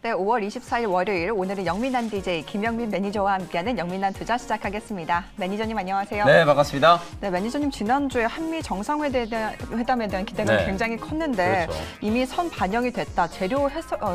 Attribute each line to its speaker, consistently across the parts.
Speaker 1: 네, 5월 24일 월요일 오늘은 영민한 DJ 김영민 매니저와 함께하는 영민한 투자 시작하겠습니다. 매니저님 안녕하세요.
Speaker 2: 네, 반갑습니다.
Speaker 1: 네, 매니저님 지난주에 한미 정상회담에 대한 기대감이 굉장히 컸는데
Speaker 2: 그렇죠.
Speaker 1: 이미 선 반영이 됐다. 재료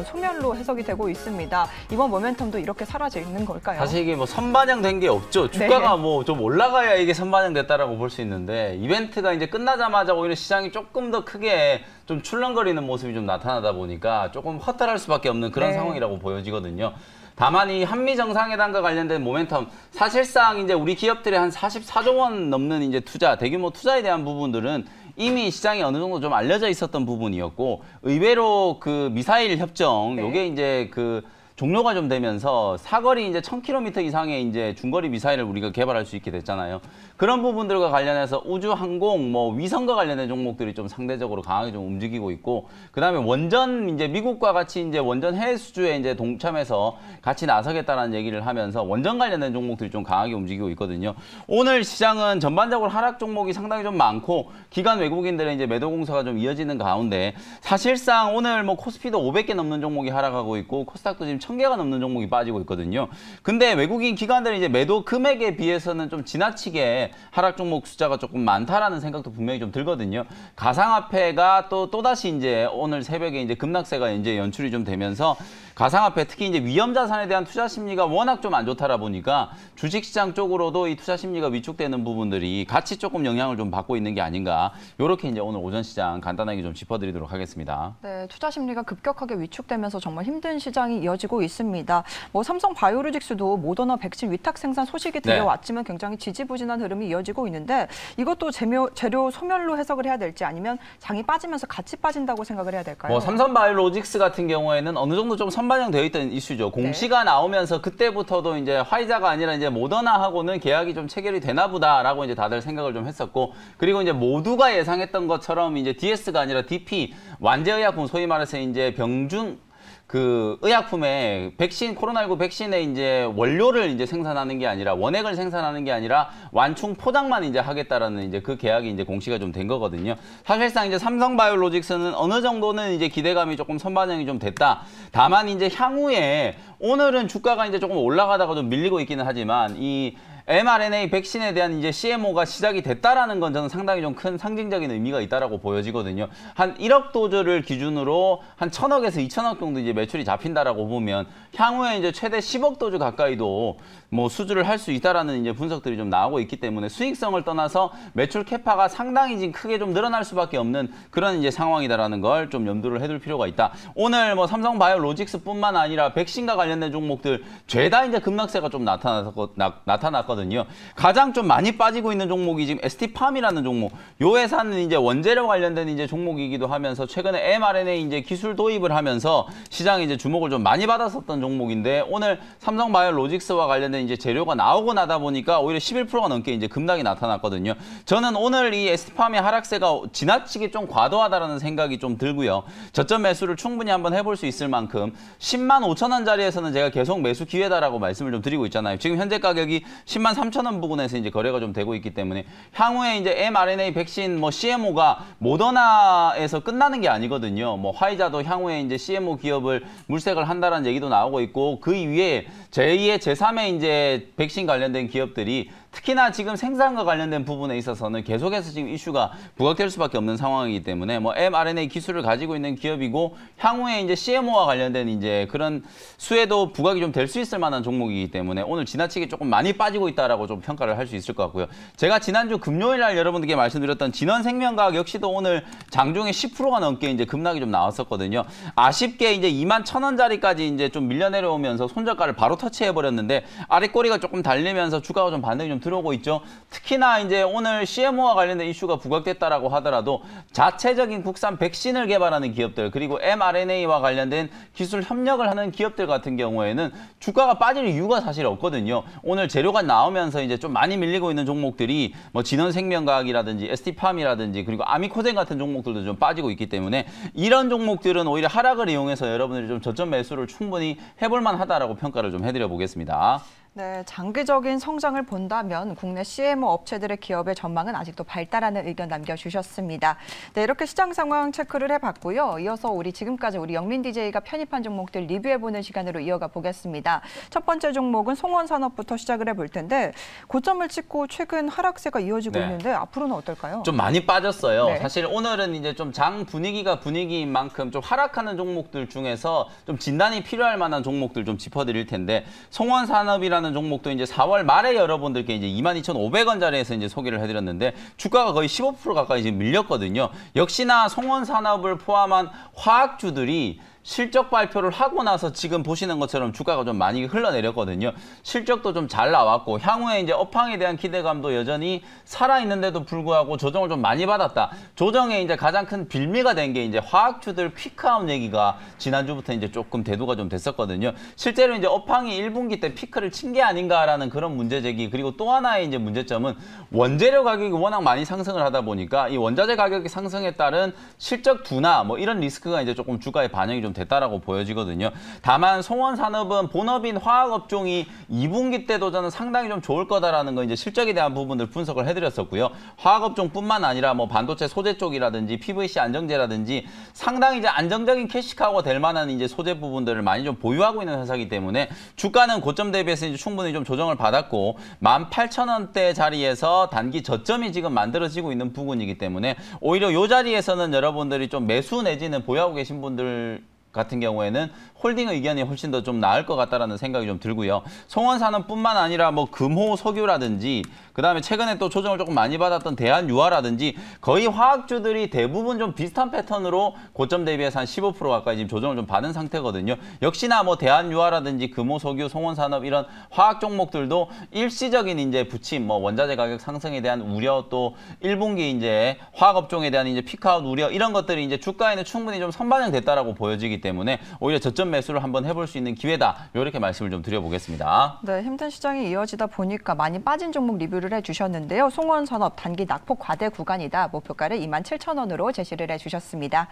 Speaker 1: 소멸로 해석이 되고 있습니다. 이번 모멘텀도 이렇게 사라져 있는 걸까요?
Speaker 2: 사실 이게 뭐 선반영된 게 없죠. 주가가 뭐 좀 올라가야 이게 선반영됐다라고 볼 수 있는데 이벤트가 이제 끝나자마자 오히려 시장이 조금 더 크게 좀 출렁거리는 모습이 좀 나타나다 보니까 조금 허탈할 수밖에 없는 그런 상황이라고 보여지거든요. 다만 이 한미 정상회담과 관련된 모멘텀 사실상 이제 우리 기업들이 한 44조 원 넘는 이제 대규모 투자에 대한 부분들은 이미 시장에 어느 정도 좀 알려져 있었던 부분이었고 의외로 그 미사일 협정 요게 이제 그 종료가 좀 되면서 사거리 이제 1000km 이상의 이제 중거리 미사일을 우리가 개발할 수 있게 됐잖아요. 그런 부분들과 관련해서 우주 항공, 뭐 위성과 관련된 종목들이 좀 상대적으로 강하게 좀 움직이고 있고, 그다음에 원전 이제 미국과 같이 이제 원전 해외 수주에 이제 동참해서 같이 나서겠다라는 얘기를 하면서 원전 관련된 종목들이 좀 강하게 움직이고 있거든요. 오늘 시장은 전반적으로 하락 종목이 상당히 좀 많고 기관 외국인들의 이제 매도 공세가 좀 이어지는 가운데 사실상 오늘 뭐 코스피도 500개 넘는 종목이 하락하고 있고 코스닥도 지금 1000개가 넘는 종목이 빠지고 있거든요. 근데 외국인 기관들이 이제 매도 금액에 비해서는 좀 지나치게 하락 종목 숫자가 조금 많다라는 생각도 분명히 좀 들거든요. 가상화폐가 또다시 이제 오늘 새벽에 이제 급락세가 이제 연출이 좀 되면서 가상화폐 특히 이제 위험 자산에 대한 투자 심리가 워낙 좀 안 좋다라 보니까 주식시장 쪽으로도 이 투자 심리가 위축되는 부분들이 같이 조금 영향을 좀 받고 있는 게 아닌가. 이렇게 이제 오늘 오전 시장 간단하게 좀 짚어드리도록 하겠습니다.
Speaker 1: 네, 투자 심리가 급격하게 위축되면서 정말 힘든 시장이 이어지고 있습니다. 뭐 삼성 바이오로직스도 모더나 백신 위탁 생산 소식이 들려왔지만 굉장히 지지부진한 흐름이 이어지고 있는데 이것도 재료 소멸로 해석을 해야 될지 아니면 장이 빠지면서 같이 빠진다고 생각을 해야 될까요?
Speaker 2: 뭐 삼성 바이오로직스 같은 경우에는 어느 정도 좀 선반영되어 있던 이슈죠. 공시가 나오면서 그때부터도 이제 화이자가 아니라 이제 모더나하고는 계약이 좀 체결이 되나 보다라고 이제 다들 생각을 좀 했었고, 그리고 이제 모두가 예상했던 것처럼 이제 DS가 아니라 DP 완제의약품 소위 말해서 이제 병중 그 의약품에 백신 코로나19 백신의 이제 원료를 이제 생산하는 게 아니라 원액을 생산하는 게 아니라 완충 포장만 이제 하겠다라는 이제 그 계약이 이제 공시가 좀 된 거거든요. 사실상 이제 삼성바이오로직스는 어느 정도는 이제 기대감이 조금 선반영이 좀 됐다. 다만 이제 향후에 오늘은 주가가 이제 조금 올라가다가 좀 밀리고 있기는 하지만 이 mRNA 백신에 대한 이제 CMO가 시작이 됐다라는 건 저는 상당히 좀 큰 상징적인 의미가 있다라고 보여지거든요. 한 1억 도즈를 기준으로 한 1000억에서 2000억 정도 이제 매출이 잡힌다라고 보면 향후에 이제 최대 10억 도즈 가까이도 뭐 수주를 할 수 있다라는 이제 분석들이 좀 나오고 있기 때문에 수익성을 떠나서 매출 캐파가 상당히 지금 크게 좀 늘어날 수밖에 없는 그런 이제 상황이다라는 걸 좀 염두를 해둘 필요가 있다. 오늘 뭐 삼성바이오로직스뿐만 아니라 백신과 관련된 종목들 죄다 이제 급락세가 좀 나타났거든요. 가장 좀 많이 빠지고 있는 종목이 지금 ST팜이라는 종목. 요 회사는 이제 원재료 관련된 이제 종목이기도 하면서 최근에 mRNA 이제 기술 도입을 하면서 시장에 이제 주목을 좀 많이 받았었던 종목인데 오늘 삼성바이오로직스와 관련된 이제 재료가 나오고 나다 보니까 오히려 11%가 넘게 이제 급락이 나타났거든요. 저는 오늘 이 ST팜의 하락세가 지나치게 좀 과도하다라는 생각이 좀 들고요. 저점 매수를 충분히 한번 해볼 수 있을 만큼 10만 5천 원짜리에서는 제가 계속 매수 기회다라고 말씀을 좀 드리고 있잖아요. 지금 현재 가격이 10만 3천 원 부근에서 이제 거래가 좀 되고 있기 때문에 향후에 이제 mRNA 백신 뭐 CMO가 모더나에서 끝나는 게 아니거든요. 뭐 화이자도 향후에 이제 CMO 기업을 물색을 한다라는 얘기도 나오고 있고 그 이외에 제2의 제3의 이제 백신 관련된 기업들이 특히나 지금 생산과 관련된 부분에 있어서는 계속해서 지금 이슈가 부각될 수밖에 없는 상황이기 때문에 뭐 mRNA 기술을 가지고 있는 기업이고 향후에 이제 CMO와 관련된 이제 그런 수혜도 부각이 좀 될 수 있을 만한 종목이기 때문에 오늘 지나치게 조금 많이 빠지고 있다라고 좀 평가를 할 수 있을 것 같고요. 제가 지난주 금요일 날 여러분들께 말씀드렸던 진원생명과학 역시도 오늘 장중에 10%가 넘게 이제 급락이 좀 나왔었거든요. 아쉽게 이제 2만 1000원짜리까지 이제 좀 밀려 내려오면서 손절가를 바로 터치해 버렸는데 아랫꼬리가 조금 달리면서 주가가 좀 반등이 좀 들어오고 있죠. 특히나 이제 오늘 CMO와 관련된 이슈가 부각됐다라고 하더라도 자체적인 국산 백신을 개발하는 기업들 그리고 mRNA와 관련된 기술 협력을 하는 기업들 같은 경우에는 주가가 빠질 이유가 사실 없거든요. 오늘 재료가 나오면서 이제 좀 많이 밀리고 있는 종목들이 뭐 진원생명과학이라든지 ST팜이라든지 그리고 아미코젠 같은 종목들도 좀 빠지고 있기 때문에 이런 종목들은 오히려 하락을 이용해서 여러분들이 좀 저점 매수를 충분히 해볼 만하다라고 평가를 좀 해드려 보겠습니다.
Speaker 1: 네, 장기적인 성장을 본다면 국내 CMO 업체들의 기업의 전망은 아직도 밝다라는 의견 남겨주셨습니다. 네, 이렇게 시장 상황 체크를 해봤고요. 이어서 지금까지 우리 영민 DJ가 편입한 종목들 리뷰해보는 시간으로 이어가 보겠습니다. 첫 번째 종목은 송원산업부터 시작을 해볼 텐데 고점을 찍고 최근 하락세가 이어지고 있는데 앞으로는 어떨까요?
Speaker 2: 좀 많이 빠졌어요.
Speaker 1: 네.
Speaker 2: 사실 오늘은 이제 좀 장 분위기가 분위기인 만큼 좀 하락하는 종목들 중에서 좀 진단이 필요할 만한 종목들 좀 짚어드릴 텐데 송원산업이라는 종목도 이제 4월 말에 여러분들께 이제 22,500원짜리에서 이제 소개를 해드렸는데 주가가 거의 15% 가까이 지금 밀렸거든요. 역시나 송원산업을 포함한 화학주들이 실적 발표를 하고 나서 지금 보시는 것처럼 주가가 좀 많이 흘러내렸거든요. 실적도 좀 잘 나왔고 향후에 이제 업황에 대한 기대감도 여전히 살아있는데도 불구하고 조정을 좀 많이 받았다. 조정에 이제 가장 큰 빌미가 된 게 이제 화학주들 피크아웃 얘기가 지난주부터 이제 조금 대두가 좀 됐었거든요. 실제로 이제 업황이 1분기 때 피크를 친 게 아닌가라는 그런 문제 제기, 그리고 또 하나의 이제 문제점은 원재료 가격이 워낙 많이 상승을 하다 보니까 이 원자재 가격이 상승에 따른 실적 둔화 뭐 이런 리스크가 이제 조금 주가에 반영이 좀 됐다라고 보여지거든요. 다만 송원산업은 본업인 화학업종이 2분기 때도 저는 상당히 좀 좋을 거다라는 거 이제 실적에 대한 부분들 분석을 해드렸었고요. 화학업종뿐만 아니라 뭐 반도체 소재 쪽이라든지 PVC 안정제라든지 상당히 이제 안정적인 캐시카우가 될 만한 이제 소재 부분들을 많이 좀 보유하고 있는 회사이기 때문에 주가는 고점 대비해서 이제 충분히 좀 조정을 받았고 18,000원대 자리에서 단기 저점이 지금 만들어지고 있는 부분이기 때문에 오히려 이 자리에서는 여러분들이 좀 매수 내지는 보유하고 계신 분들 같은 경우에는 홀딩 의견이 훨씬 더 좀 나을 것 같다라는 생각이 좀 들고요. 송원산업뿐만 아니라 뭐 금호 석유라든지 그다음에 최근에 또 조정을 조금 많이 받았던 대한유화라든지 거의 화학주들이 대부분 좀 비슷한 패턴으로 고점 대비해서 한 15% 가까이 지금 조정을 좀 받은 상태거든요. 역시나 뭐 대한유화라든지 금호 석유, 송원산업 이런 화학 종목들도 일시적인 이제 부침, 뭐 원자재 가격 상승에 대한 우려, 또 1분기 이제 화학업종에 대한 이제 피크아웃 우려 이런 것들이 이제 주가에는 충분히 좀 선반영됐다라고 보여지기 때문에 오히려 저점 매수를 한번 해볼 수 있는 기회다. 이렇게 말씀을 좀 드려보겠습니다.
Speaker 1: 네, 힘든 시장이 이어지다 보니까 많이 빠진 종목 리뷰를 해주셨는데요. 송원산업 단기 낙폭 과대 구간이다. 목표가를 27,000원으로 제시를 해주셨습니다.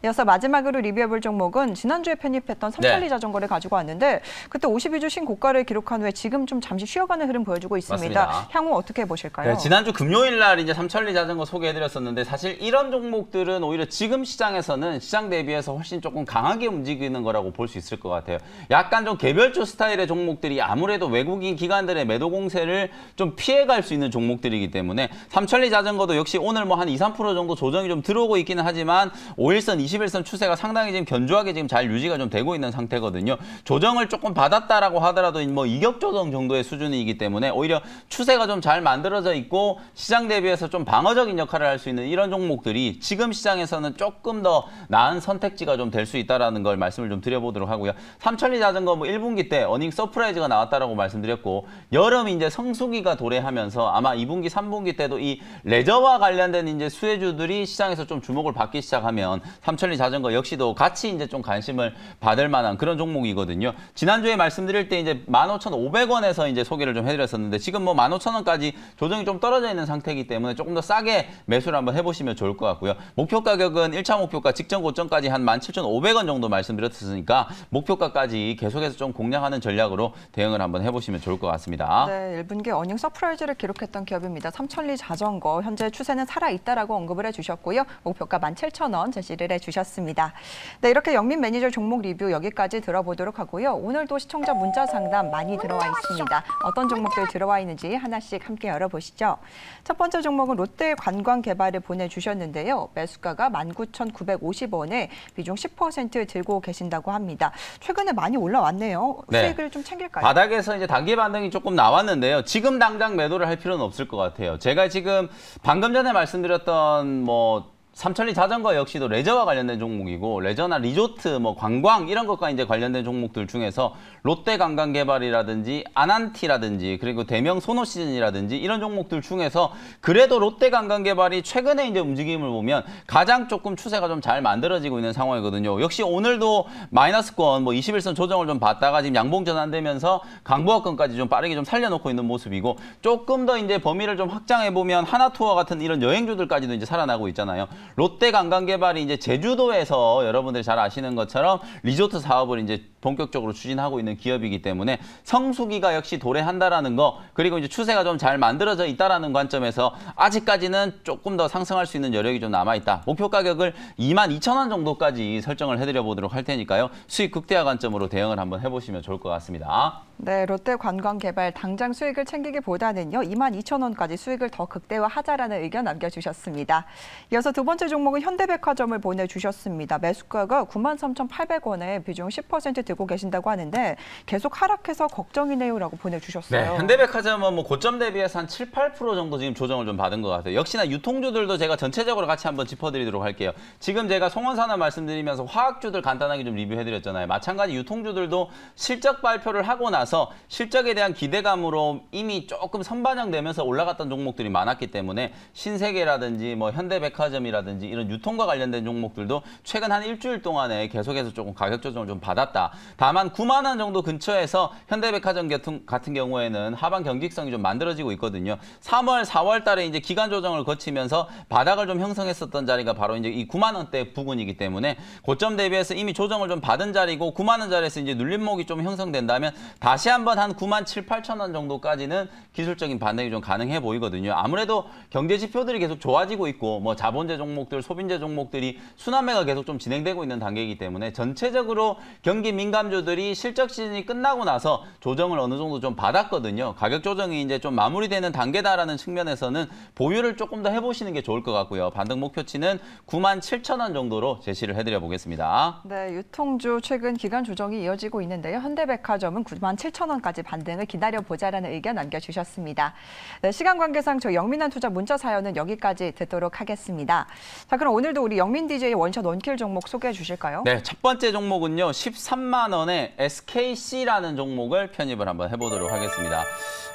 Speaker 1: 이어서 마지막으로 리뷰해볼 종목은 지난주에 편입했던 삼천리 자전거를 가지고 왔는데 그때 52주 신고가를 기록한 후에 지금 좀 잠시 쉬어가는 흐름 보여주고 있습니다.
Speaker 2: 맞습니다.
Speaker 1: 향후 어떻게 보실까요?
Speaker 2: 네, 지난주 금요일 날 이제 삼천리 자전거 소개해드렸었는데 사실 이런 종목들은 오히려 지금 시장에서는 시장 대비해서 훨씬 조금 강하게 움직이는 거라고 볼 수 있을 것 같아요. 약간 좀 개별주 스타일의 종목들이 아무래도 외국인 기관들의 매도 공세를 좀 피해갈 수 있는 종목들이기 때문에 삼천리 자전거도 역시 오늘 뭐 한 2, 3% 정도 조정이 좀 들어오고 있기는 하지만 5일선, 21선 추세가 상당히 지금 견조하게 지금 잘 유지가 좀 되고 있는 상태거든요. 조정을 조금 받았다라고 하더라도 뭐 이격 조정 정도의 수준이기 때문에 오히려 추세가 좀 잘 만들어져 있고 시장 대비해서 좀 방어적인 역할을 할 수 있는 이런 종목들이 지금 시장에서는 조금 더 나은 선택지가 좀 될 수 있다라는 걸 말씀을 좀 드려보도록 하고요. 삼천리 자전거 뭐 1분기 때 어닝 서프라이즈가 나왔다라고 말씀드렸고 여름 이제 성수기가 도래하면서 아마 2분기, 3분기 때도 이 레저와 관련된 이제 수혜주들이 시장에서 좀 주목을 받기 시작하면 삼천리 자전거 역시도 같이 이제 좀 관심을 받을 만한 그런 종목이거든요. 지난주에 말씀드릴 때 이제 15,500원에서 이제 소개를 좀 해드렸었는데 지금 뭐 15,000원까지 조정이 좀 떨어져 있는 상태이기 때문에 조금 더 싸게 매수를 한번 해보시면 좋을 것 같고요. 목표 가격은 1차 목표가 직전 고점까지 한 17,500원 정도 말씀드렸으니까 목표가까지 계속해서 좀 공략하는 전략으로 대응을 한번 해보시면 좋을 것 같습니다.
Speaker 1: 네, 1분기 어닝 서프라이즈를 기록했던 기업입니다. 삼천리 자전거 현재 추세는 살아있다라고 언급을 해주셨고요. 목표가 17,000원 제시를 해주셨습니다. 네, 이렇게 영민 매니저 종목 리뷰 여기까지 들어보도록 하고요. 오늘도 시청자 문자 상담 많이 들어와 있습니다. 어떤 종목들 들어와 있는지 하나씩 함께 열어보시죠. 첫 번째 종목은 롯데 관광개발을 보내주셨는데요. 매수가가 19,950원에 비중 10% 들고 계신다고 합니다. 최근에 많이 올라왔네요. 수익을 좀 챙길까요?
Speaker 2: 바닥에서 이제 단기 반등이 조금 나왔는데요. 지금 당장 매도를 할 필요는 없을 것 같아요. 제가 지금 방금 전에 말씀드렸던 뭐 삼천리 자전거 역시도 레저와 관련된 종목이고 레저나 리조트, 뭐 관광 이런 것과 이제 관련된 종목들 중에서 롯데 관광개발이라든지 아난티라든지 그리고 대명 소노시즌이라든지 이런 종목들 중에서 그래도 롯데 관광개발이 최근에 이제 움직임을 보면 가장 조금 추세가 좀 잘 만들어지고 있는 상황이거든요. 역시 오늘도 마이너스권 뭐 21선 조정을 좀 받다가 지금 양봉 전환되면서 강보합권까지 좀 빠르게 좀 살려놓고 있는 모습이고 조금 더 이제 범위를 좀 확장해 보면 하나투어 같은 이런 여행주들까지도 이제 살아나고 있잖아요. 롯데관광개발이 이제 제주도에서 여러분들이 잘 아시는 것처럼 리조트 사업을 이제 본격적으로 추진하고 있는 기업이기 때문에 성수기가 역시 도래한다라는 거, 그리고 이제 추세가 좀 잘 만들어져 있다라는 관점에서 아직까지는 조금 더 상승할 수 있는 여력이 좀 남아 있다. 목표 가격을 22,000원 정도까지 설정을 해드려 보도록 할 테니까요. 수익 극대화 관점으로 대응을 한번 해보시면 좋을 것 같습니다.
Speaker 1: 네, 롯데관광개발 당장 수익을 챙기기보다는요, 22,000원까지 수익을 더 극대화하자라는 의견 남겨주셨습니다. 이어서 두 번째 종목은 현대백화점을 보내주셨습니다. 매수가가 93,800원에 비중 10% 들고 계신다고 하는데 계속 하락해서 걱정이네요라고 보내주셨어요.
Speaker 2: 네, 현대백화점은 뭐 고점 대비해서 한 7, 8% 정도 지금 조정을 좀 받은 것 같아요. 역시나 유통주들도 제가 전체적으로 같이 한번 짚어드리도록 할게요. 지금 제가 송원산업 말씀드리면서 화학주들 간단하게 좀 리뷰해드렸잖아요. 마찬가지 유통주들도 실적 발표를 하고 나서 실적에 대한 기대감으로 이미 조금 선반영되면서 올라갔던 종목들이 많았기 때문에 신세계라든지 뭐 현대백화점이라든지 이런 유통과 관련된 종목들도 최근 한 일주일 동안에 계속해서 조금 가격 조정을 좀 받았다. 다만 9만 원 정도 근처에서 현대백화점 같은 경우에는 하방 경직성이 좀 만들어지고 있거든요. 3월, 4월 달에 이제 기간 조정을 거치면서 바닥을 좀 형성했었던 자리가 바로 이제 이 9만 원대 부근이기 때문에 고점 대비해서 이미 조정을 좀 받은 자리고 9만 원 자리에서 이제 눌림목이 좀 형성된다면 다시 한번 한 9만 7, 8천 원 정도까지는 기술적인 반등이 좀 가능해 보이거든요. 아무래도 경제 지표들이 계속 좋아지고 있고 뭐 자본재 종목들, 소빈재 종목들이 순환매가 계속 좀 진행되고 있는 단계이기 때문에 전체적으로 경기 민감주들이 실적 시즌이 끝나고 나서 조정을 어느 정도 좀 받았거든요. 가격 조정이 이제 좀 마무리되는 단계다라는 측면에서는 보유를 조금 더 해보시는 게 좋을 것 같고요. 반등 목표치는 9만 7천 원 정도로 제시를 해드려 보겠습니다.
Speaker 1: 네, 유통주 최근 기간 조정이 이어지고 있는데요. 현대백화점은 9만 7천 원까지 반등을 기다려보자라는 의견 남겨주셨습니다. 네, 시간 관계상 저 영민한 투자 문자 사연은 여기까지 듣도록 하겠습니다. 자, 그럼 오늘도 우리 영민 DJ 원샷 원킬 종목 소개해 주실까요?
Speaker 2: 네, 첫 번째 종목은요. 13만 원에 SKC라는 종목을 편입을 한번 해보도록 하겠습니다.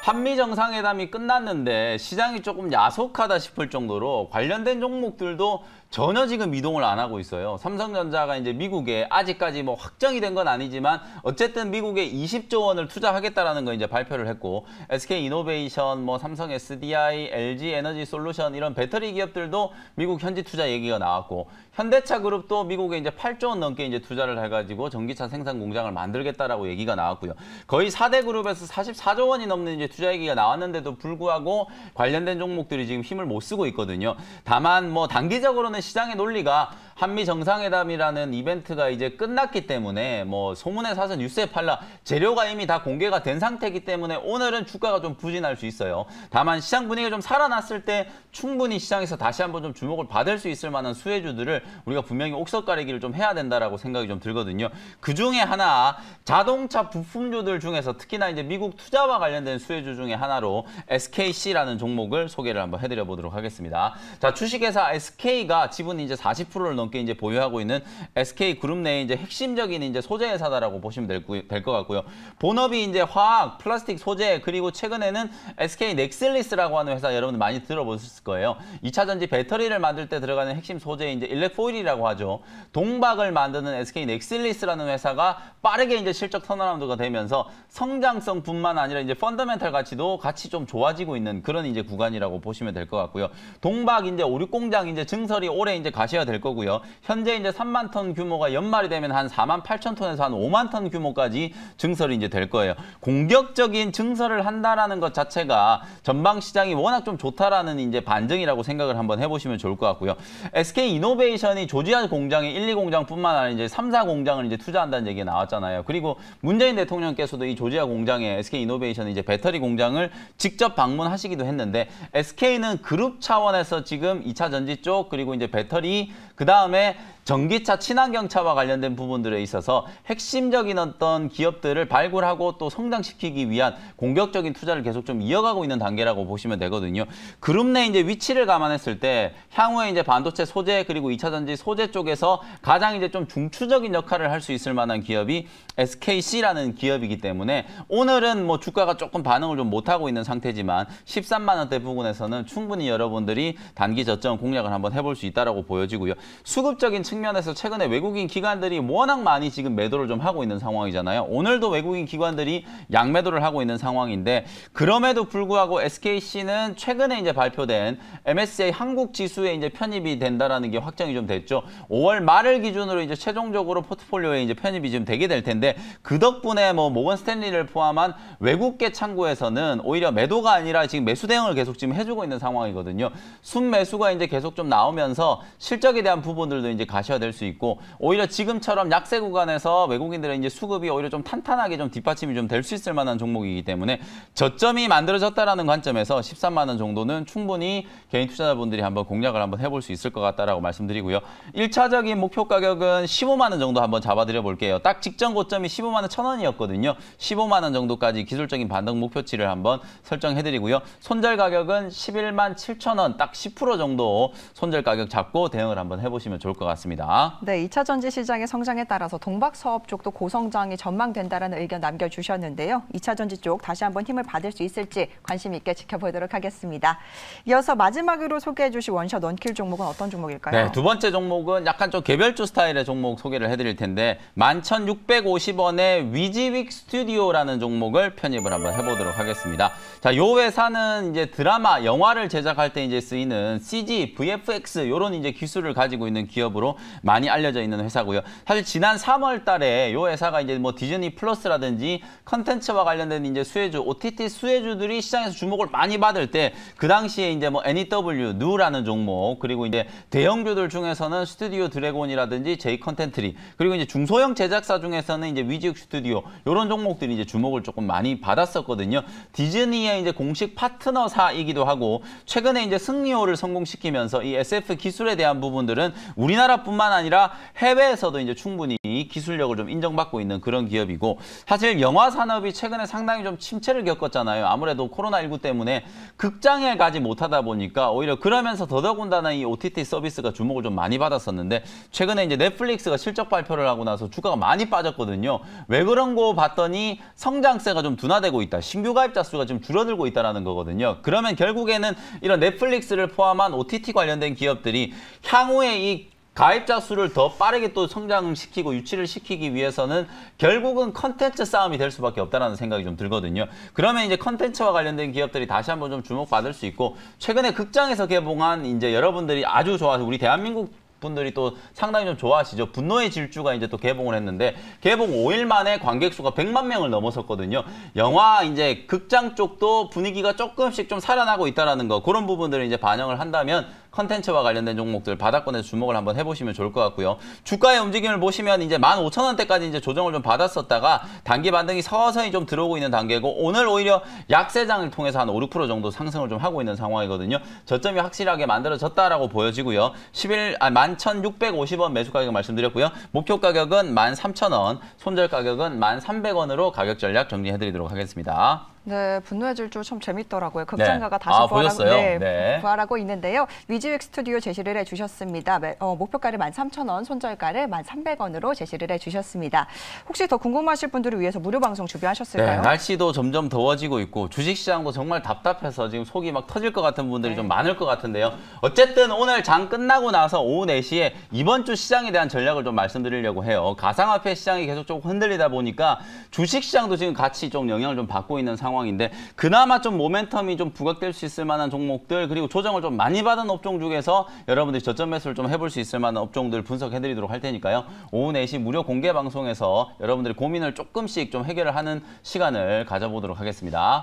Speaker 2: 한미 정상회담이 끝났는데 시장이 조금 야속하다 싶을 정도로 관련된 종목들도 전혀 지금 이동을 안 하고 있어요. 삼성전자가 이제 미국에 아직까지 뭐 확정이 된 건 아니지만 어쨌든 미국에 20조 원을 투자하겠다라는 거 이제 발표를 했고, SK 이노베이션, 뭐 삼성 SDI, LG 에너지 솔루션 이런 배터리 기업들도 미국 현지 투자 얘기가 나왔고, 현대차 그룹도 미국에 이제 8조 원 넘게 이제 투자를 해가지고 전기차 생산 공장을 만들겠다라고 얘기가 나왔고요. 거의 4대 그룹에서 44조 원이 넘는 이제 투자 얘기가 나왔는데도 불구하고 관련된 종목들이 지금 힘을 못 쓰고 있거든요. 다만 뭐 단기적으로는 시장의 논리가 한미 정상회담이라는 이벤트가 이제 끝났기 때문에 뭐 소문에 사서 뉴스에 팔라, 재료가 이미 다 공개가 된 상태이기 때문에 오늘은 주가가 좀 부진할 수 있어요. 다만 시장 분위기가 좀 살아났을 때 충분히 시장에서 다시 한번 좀 주목을 받을 수 있을 만한 수혜주들을 우리가 분명히 옥석 가리기를 좀 해야 된다라고 생각이 좀 들거든요. 그 중에 하나, 자동차 부품주들 중에서 특히나 이제 미국 투자와 관련된 수혜주 중에 하나로 SKC라는 종목을 소개를 한번 해드려 보도록 하겠습니다. 자, 주식회사 SK가 지분이 이제 40%를 넘게 이제 보유하고 있는 SK 그룹 내에 이제 핵심적인 이제 소재 회사다라고 보시면 될 것 같고요. 본업이 이제 화학, 플라스틱 소재, 그리고 최근에는 SK 넥슬리스라고 하는 회사 여러분들 많이 들어보셨을 거예요. 2차 전지 배터리를 만들 때 들어가는 핵심 소재 이제 일렉포일이라고 하죠. 동박을 만드는 SK 넥슬리스라는 회사가 빠르게 이제 실적 턴어라운드가 되면서 성장성뿐만 아니라 이제 펀더멘탈 가치도 같이 좀 좋아지고 있는 그런 이제 구간이라고 보시면 될 것 같고요. 동박 이제 오륙 공장 이제 증설이 올해 이제 가시가 될 거고요. 현재 이제 3만 톤 규모가 연말이 되면 한 4만 8천 톤에서 한 5만 톤 규모까지 증설이 이제 될 거예요. 공격적인 증설을 한다라는 것 자체가 전방 시장이 워낙 좀 좋다라는 이제 반증이라고 생각을 한번 해보시면 좋을 것 같고요. SK 이노베이션이 조지아 공장에 1, 2공장뿐만 아니라 이제 3, 4공장을 이제 투자한다는 얘기가 나왔잖아요. 그리고 문재인 대통령께서도 이 조지아 공장에 SK 이노베이션 이제 배터리 공장을 직접 방문하시기도 했는데, SK는 그룹 차원에서 지금 2차 전지 쪽, 그리고 이제 배터리, 그 다음에 전기차, 친환경차와 관련된 부분들에 있어서 핵심적인 어떤 기업들을 발굴하고 또 성장시키기 위한 공격적인 투자를 계속 좀 이어가고 있는 단계라고 보시면 되거든요. 그룹 내 이제 위치를 감안했을 때 향후에 이제 반도체 소재 그리고 2차 전지 소재 쪽에서 가장 이제 좀 중추적인 역할을 할 수 있을 만한 기업이 SKC라는 기업이기 때문에 오늘은 뭐 주가가 조금 반응을 좀 못하고 있는 상태지만 13만 원대 부근에서는 충분히 여러분들이 단기 저점 공략을 한번 해볼 수 있다라고 보여지고요. 수급적인 측면에서 최근에 외국인 기관들이 워낙 많이 지금 매도를 좀 하고 있는 상황이잖아요. 오늘도 외국인 기관들이 양매도를 하고 있는 상황인데 그럼에도 불구하고 SKC는 최근에 이제 발표된 MSCI 한국 지수에 이제 편입이 된다라는 게 확정이 좀 됐죠. 5월 말을 기준으로 이제 최종적으로 포트폴리오에 이제 편입이 좀 되게 될 텐데 그 덕분에 뭐 모건 스탠리를 포함한 외국계 창구에서는 오히려 매도가 아니라 지금 매수 대응을 계속 지금 해주고 있는 상황이거든요. 순매수가 이제 계속 좀 나오면서 실적에 대한 부분들도 이제 가셔야 될 수 있고 오히려 지금처럼 약세 구간에서 외국인들의 이제 수급이 오히려 좀 탄탄하게 좀 뒷받침이 좀 될 수 있을 만한 종목이기 때문에 저점이 만들어졌다라는 관점에서 13만 원 정도는 충분히 개인 투자자분들이 한번 공략을 한번 해볼 수 있을 것 같다라고 말씀드리고요. 1차적인 목표 가격은 15만 원 정도 한번 잡아드려 볼게요. 딱 직전 고점이 15만 원 1,000원이었거든요. 15만 원 정도까지 기술적인 반등 목표치를 한번 설정해드리고요. 손절 가격은 11만 7천 원, 딱 10% 정도 손절 가격 잡고 대응을 한번 해보시면 좋을 것 같습니다.
Speaker 1: 네, 2차 전지 시장의 성장에 따라서 동박사업 쪽도 고성장이 전망된다라는 의견 남겨주셨는데요. 2차 전지 쪽 다시 한번 힘을 받을 수 있을지 관심 있게 지켜보도록 하겠습니다. 이어서 마지막으로 소개해 주실 원샷 원킬 종목은 어떤 종목일까요?
Speaker 2: 네, 두 번째 종목은 약간 좀 개별주 스타일의 종목 소개를 해드릴 텐데 11,650원의 위지윅 스튜디오라는 종목을 편입을 한번 해보도록 하겠습니다. 자, 요 회사는 이제 드라마, 영화를 제작할 때 이제 쓰이는 CG, VFX 이런 이제 기술을 가지고 있는 기업으로 많이 알려져 있는 회사고요. 사실 지난 3월 달에 요 회사가 이제 뭐 디즈니 플러스라든지 컨텐츠와 관련된 이제 수혜주, OTT 수혜주들이 시장에서 주목을 많이 받을 때 그 당시에 이제 뭐 NEW, 누라는 종목, 그리고 이제 대형주들 중에서는 스튜디오 드래곤이라든지 J 컨텐트리, 그리고 이제 중소형 제작사 중에서는 이제 위지윅 스튜디오 이런 종목들이 이제 주목을 조금 많이 받았었거든요. 디즈니의 이제 공식 파트너사이기도 하고 최근에 이제 승리호를 성공시키면서 이 SF 기술에 대한 부분들은 우리나라뿐만 아니라 해외에서도 이제 충분히 기술력을 좀 인정받고 있는 그런 기업이고 사실 영화 산업이 최근에 상당히 좀 침체를 겪었잖아요. 아무래도 코로나19 때문에 극장에 가지 못하다 보니까 오히려 그러면서 더더군다나 이 OTT 서비스가 주목을 좀 많이 받았었는데 최근에 이제 넷플릭스가 실적 발표를 하고 나서 주가가 많이 빠졌거든요. 왜 그런 거 봤더니 성장세가 좀 둔화되고 있다. 신규 가입자 수가 좀 줄어들고 있다는 거거든요. 그러면 결국에는 이런 넷플릭스를 포함한 OTT 관련된 기업들이 향후에 이 가입자 수를 더 빠르게 또 성장시키고 유치를 시키기 위해서는 결국은 컨텐츠 싸움이 될 수밖에 없다는 생각이 좀 들거든요. 그러면 이제 컨텐츠와 관련된 기업들이 다시 한번 좀 주목받을 수 있고 최근에 극장에서 개봉한 이제 여러분들이 아주 좋아서 우리 대한민국 분들이 또 상당히 좀 좋아하시죠. 분노의 질주가 이제 또 개봉을 했는데 개봉 5일 만에 관객 수가 100만 명을 넘어섰거든요. 영화 이제 극장 쪽도 분위기가 조금씩 좀 살아나고 있다라는 거 그런 부분들을 이제 반영을 한다면 컨텐츠와 관련된 종목들 바닥권에서 주목을 한번 해보시면 좋을 것 같고요. 주가의 움직임을 보시면 이제 15,000원대까지 이제 조정을 좀 받았었다가 단기 반등이 서서히 좀 들어오고 있는 단계고 오늘 오히려 약세장을 통해서 한 5, 6% 정도 상승을 좀 하고 있는 상황이거든요. 저점이 확실하게 만들어졌다라고 보여지고요. 11,650원 매수 가격 말씀드렸고요. 목표 가격은 13,000원, 손절 가격은 1,300원으로 가격 전략 정리해드리도록 하겠습니다.
Speaker 1: 네, 분노의 질주 참 재밌더라고요. 극장가가
Speaker 2: 네.
Speaker 1: 다시
Speaker 2: 보셨어요? 네.
Speaker 1: 부활하고 있는데요. 위지윅 스튜디오 제시를 해주셨습니다. 목표가를 13,000원, 손절가를 1,300원으로 제시를 해주셨습니다. 혹시 더 궁금하실 분들을 위해서 무료 방송 준비하셨을까요?
Speaker 2: 네, 날씨도 점점 더워지고 있고 주식시장도 정말 답답해서 지금 속이 막 터질 것 같은 분들이 좀 많을 것 같은데요. 어쨌든 오늘 장 끝나고 나서 오후 4시에 이번 주 시장에 대한 전략을 좀 말씀드리려고 해요. 가상화폐 시장이 계속 조금 흔들리다 보니까 주식시장도 지금 같이 좀 영향을 좀 받고 있는 상황인데 그나마 좀 모멘텀이 좀 부각될 수 있을 만한 종목들 그리고 조정을 좀 많이 받은 업종 중에서 여러분들이 저점 매수를 좀 해볼 수 있을 만한 업종들 분석해드리도록 할 테니까요. 오후 4시 무료 공개 방송에서 여러분들이 고민을 조금씩 좀 해결을 하는 시간을 가져보도록 하겠습니다.